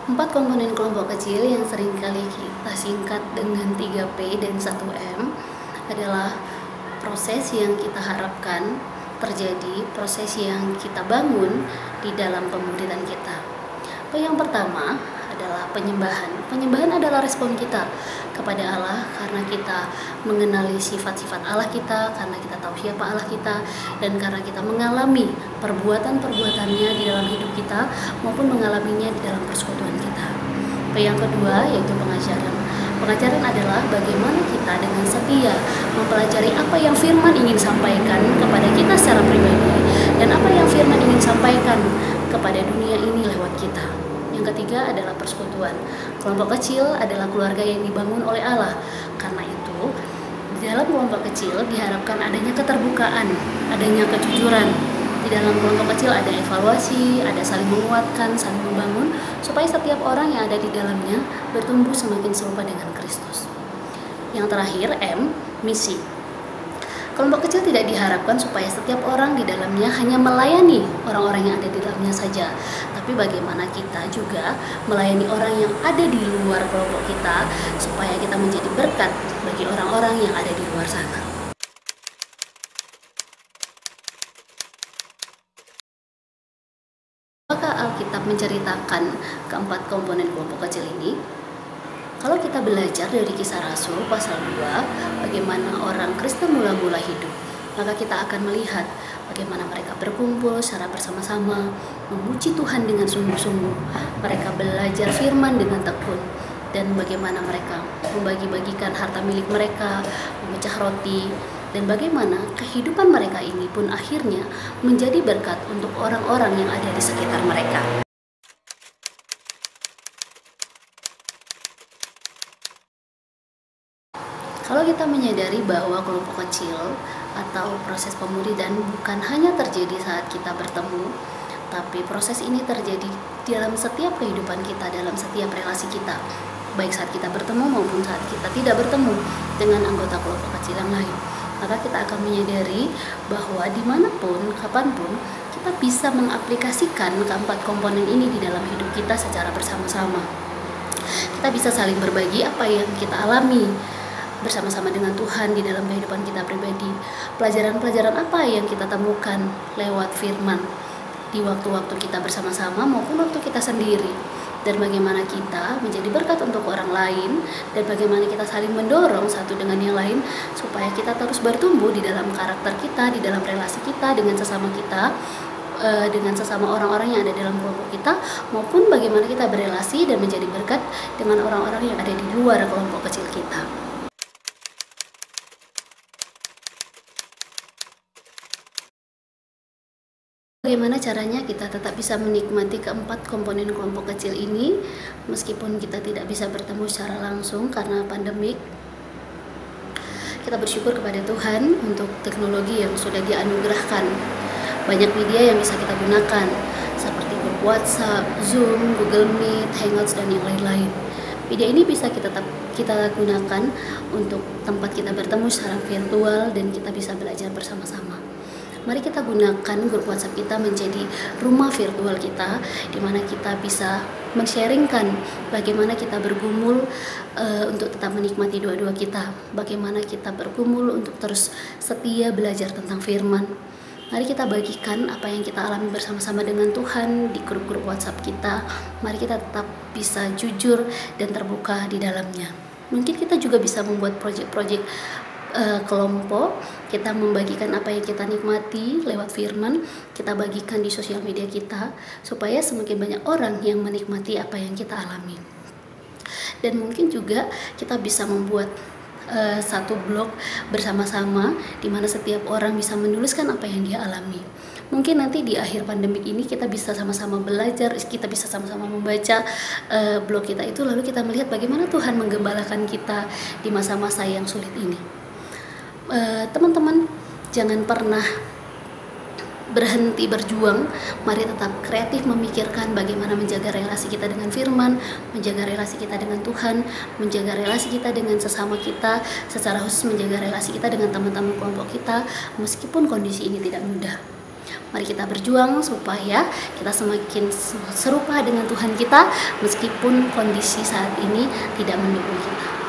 Empat komponen kelompok kecil yang seringkali kita singkat dengan 3P dan 1M adalah proses yang kita harapkan terjadi, proses yang kita bangun di dalam pemuridan kita. Yang pertama adalah penyembahan. Penyembahan adalah respon kita kepada Allah karena kita mengenali sifat-sifat Allah kita, karena kita tahu siapa Allah kita, dan karena kita mengalami perbuatan-perbuatannya di dalam hidup kita maupun mengalaminya di dalam persekutuan kita. Yang kedua yaitu pengajaran. Pengajaran adalah bagaimana kita dengan setia mempelajari apa yang firman ingin sampaikan kepada kita secara pribadi dan apa yang firman ingin sampaikan kepada dunia ini lewat kita. Yang ketiga adalah persekutuan. Kelompok kecil adalah keluarga yang dibangun oleh Allah. Karena itu, di dalam kelompok kecil diharapkan adanya keterbukaan, adanya kejujuran. Di dalam kelompok kecil ada evaluasi, ada saling menguatkan, saling membangun, supaya setiap orang yang ada di dalamnya bertumbuh semakin serupa dengan Kristus. Yang terakhir, M, misi. Kelompok kecil tidak diharapkan supaya setiap orang di dalamnya hanya melayani orang-orang yang ada di dalamnya saja, tapi bagaimana kita juga melayani orang yang ada di luar kelompok kita, supaya kita menjadi berkat bagi orang-orang yang ada di luar sana. Apakah Alkitab menceritakan keempat komponen kelompok kecil ini? Kalau kita belajar dari Kisah Rasul pasal 2, bagaimana orang Kristen mula-mula hidup, maka kita akan melihat bagaimana mereka berkumpul secara bersama-sama, memuji Tuhan dengan sungguh-sungguh. Mereka belajar firman dengan tekun, dan bagaimana mereka membagi-bagikan harta milik mereka, memecah roti, dan bagaimana kehidupan mereka ini pun akhirnya menjadi berkat untuk orang-orang yang ada di sekitar mereka. Kalau kita menyadari bahwa kelompok kecil atau proses pemuridan bukan hanya terjadi saat kita bertemu, tapi proses ini terjadi dalam setiap kehidupan kita, dalam setiap relasi kita, baik saat kita bertemu maupun saat kita tidak bertemu dengan anggota kelompok kecil yang lain. Maka kita akan menyadari bahwa dimanapun, kapanpun, kita bisa mengaplikasikan keempat komponen ini di dalam hidup kita secara bersama-sama. Kita bisa saling berbagi apa yang kita alami bersama-sama dengan Tuhan di dalam kehidupan kita pribadi. Pelajaran-pelajaran apa yang kita temukan lewat firman di waktu-waktu kita bersama-sama maupun waktu kita sendiri, dan bagaimana kita menjadi berkat untuk orang lain, dan bagaimana kita saling mendorong satu dengan yang lain supaya kita terus bertumbuh di dalam karakter kita, di dalam relasi kita dengan sesama kita, dengan sesama orang-orang yang ada dalam kelompok kita, maupun bagaimana kita berelasi dan menjadi berkat dengan orang-orang yang ada di luar kelompok kecil kita. Bagaimana caranya kita tetap bisa menikmati keempat komponen kelompok kecil ini meskipun kita tidak bisa bertemu secara langsung karena pandemik? Kita bersyukur kepada Tuhan untuk teknologi yang sudah dianugerahkan. Banyak media yang bisa kita gunakan seperti grup WhatsApp, Zoom, Google Meet, Hangouts, dan yang lain-lain. Media ini bisa kita gunakan untuk tempat kita bertemu secara virtual dan kita bisa belajar bersama-sama. Mari kita gunakan grup WhatsApp kita menjadi rumah virtual kita, di mana kita bisa men-sharingkan bagaimana kita bergumul untuk tetap menikmati doa-doa kita, bagaimana kita bergumul untuk terus setia belajar tentang firman. Mari kita bagikan apa yang kita alami bersama-sama dengan Tuhan di grup-grup WhatsApp kita. Mari kita tetap bisa jujur dan terbuka di dalamnya. Mungkin kita juga bisa membuat proyek-proyek kelompok, kita membagikan apa yang kita nikmati lewat firman, kita bagikan di sosial media kita, supaya semakin banyak orang yang menikmati apa yang kita alami. Dan mungkin juga kita bisa membuat satu blog bersama-sama, di mana setiap orang bisa menuliskan apa yang dia alami. Mungkin nanti di akhir pandemik ini kita bisa sama-sama belajar, kita bisa sama-sama membaca blog kita itu, lalu kita melihat bagaimana Tuhan menggembalakan kita di masa-masa yang sulit ini. Teman-teman, jangan pernah berhenti berjuang. Mari tetap kreatif memikirkan bagaimana menjaga relasi kita dengan firman, menjaga relasi kita dengan Tuhan, menjaga relasi kita dengan sesama kita, secara khusus menjaga relasi kita dengan teman-teman kelompok kita, meskipun kondisi ini tidak mudah. Mari kita berjuang supaya kita semakin serupa dengan Tuhan kita meskipun kondisi saat ini tidak mendukung kita.